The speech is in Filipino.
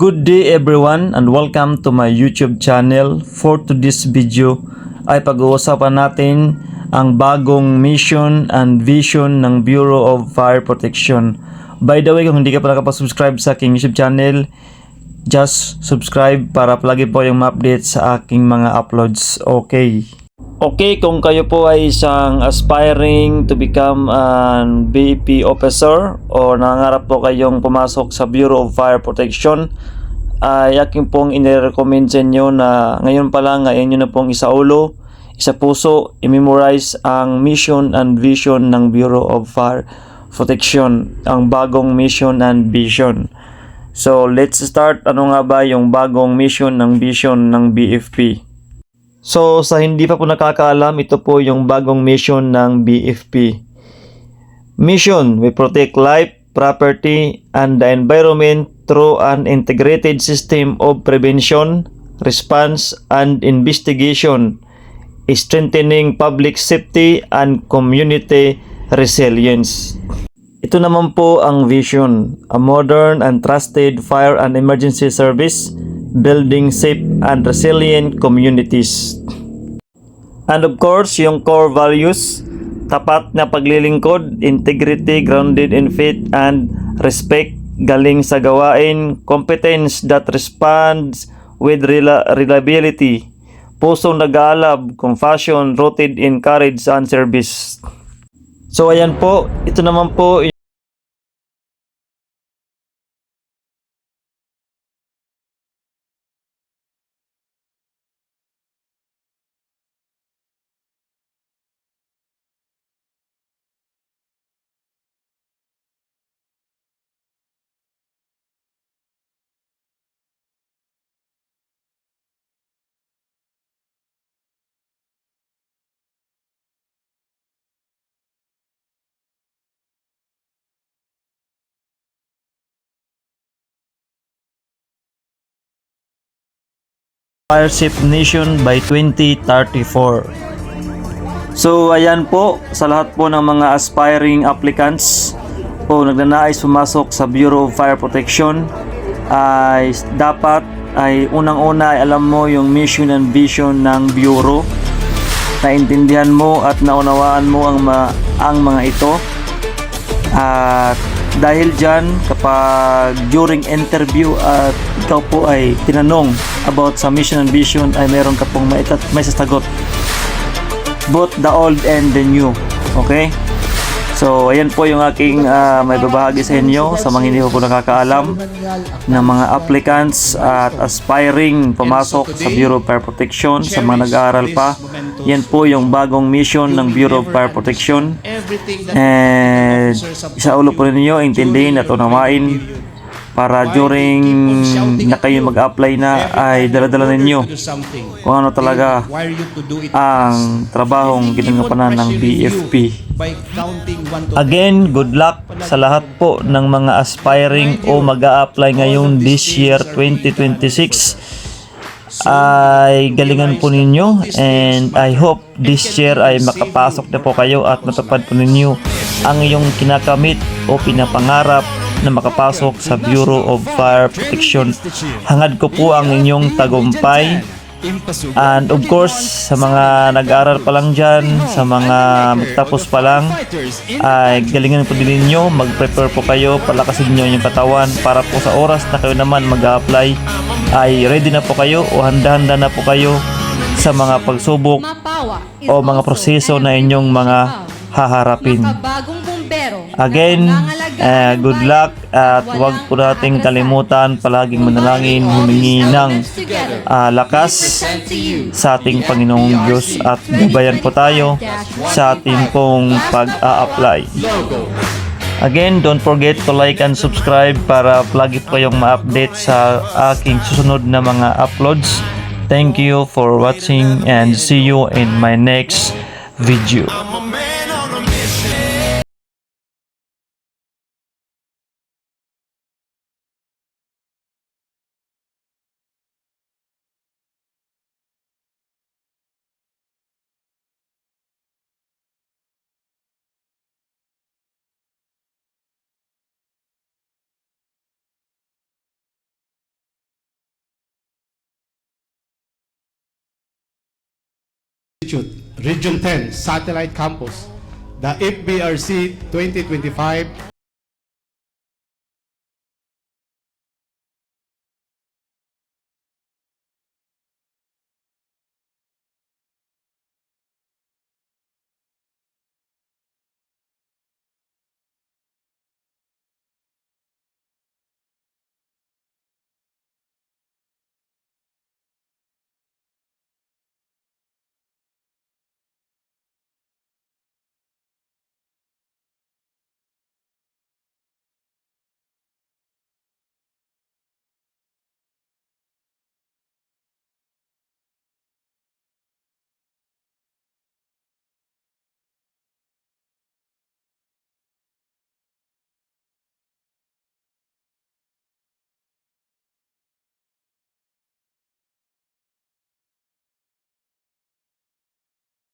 Good day everyone and welcome to my YouTube channel. For today's video ay pag-uusapan natin ang bagong mission and vision ng Bureau of Fire Protection. By the way, kung hindi ka pa nakapasubscribe sa aking YouTube channel, just subscribe para palagi po yung ma-update sa aking mga uploads. Okay, kung kayo po ay isang aspiring to become an BEP officer o nangangarap po kayong pumasok sa Bureau of Fire Protection, ay aking pong inirecommend sa inyo na ngayon pa lang ay inyo na pong isaulo, isa puso, i-memorize ang mission and vision ng Bureau of Fire Protection, ang bagong mission and vision. So let's start. Ano nga ba yung bagong mission ng vision ng BFP? So sa hindi pa po nakakaalam, ito po yung bagong mission ng BFP. Mission: we protect life, property, and the environment through an integrated system of prevention, response, and investigation, strengthening public safety and community resilience. Ito naman po ang vision: a modern and trusted fire and emergency service, building safe and resilient communities. And of course, yung core values: tapat na paglilingkod, integrity grounded in faith and respect, galing sa gawain, competence that responds with reliability, pusong nag-aalab, compassion rooted in courage and service. So ayan po, ito naman po Fire Safe Nation by 2034. So ayan po, sa lahat po ng mga aspiring applicants o nagnanais pumasok sa Bureau of Fire Protection, ay dapat ay unang-una ay alam mo yung mission and vision ng Bureau, naintindihan mo at naunawaan mo ang mga ito. At dahil dyan, kapag during interview at ikaw po ay tinanong about sa mission and vision, ay meron ka pong may sasagot, both the old and the new. Okay? So ayan po yung aking may babahagi sa inyo sa mga hindi po nakakaalam ng mga applicants at aspiring pumasok sa Bureau of Fire Protection. Sa mga nag-aaral pa, yan po yung bagong mission ng Bureau of Fire Protection, and isaulo po ninyo, intindihin at unawain para during na kayo mag-apply na ay dala-dala ninyo kung ano talaga ang trabahong ginagampanan ng BFP. Again, good luck sa lahat po ng mga aspiring o mag-a-apply ngayon this year 2026. Ay galingan po ninyo, and I hope this year ay makapasok na po kayo at matupad po ninyo ang iyong kinakamit o pinapangarap na makapasok sa Bureau of Fire Protection. Hangad ko po ang inyong tagumpay. And of course, sa mga nag-aaral pa lang dyan, sa mga magtapos pa lang, ay galingan po din ninyo, mag-prepare po kayo, palakasin nyo yung katawan para po sa oras na kayo naman mag-a-apply, ay ready na po kayo o handa-handa na po kayo sa mga pagsubok o mga proseso na inyong mga haharapin. Again, good luck, at huwag po nating kalimutan palaging manalangin, humingi ng lakas sa ating Panginoong Diyos, at gabayan po tayo sa ating pong pag-a-apply. Again, don't forget to like and subscribe para palagi po kayong ma-update sa aking susunod na mga uploads. Thank you for watching and see you in my next video. Institute, Region 10, Satellite Campus, the FBRC 2025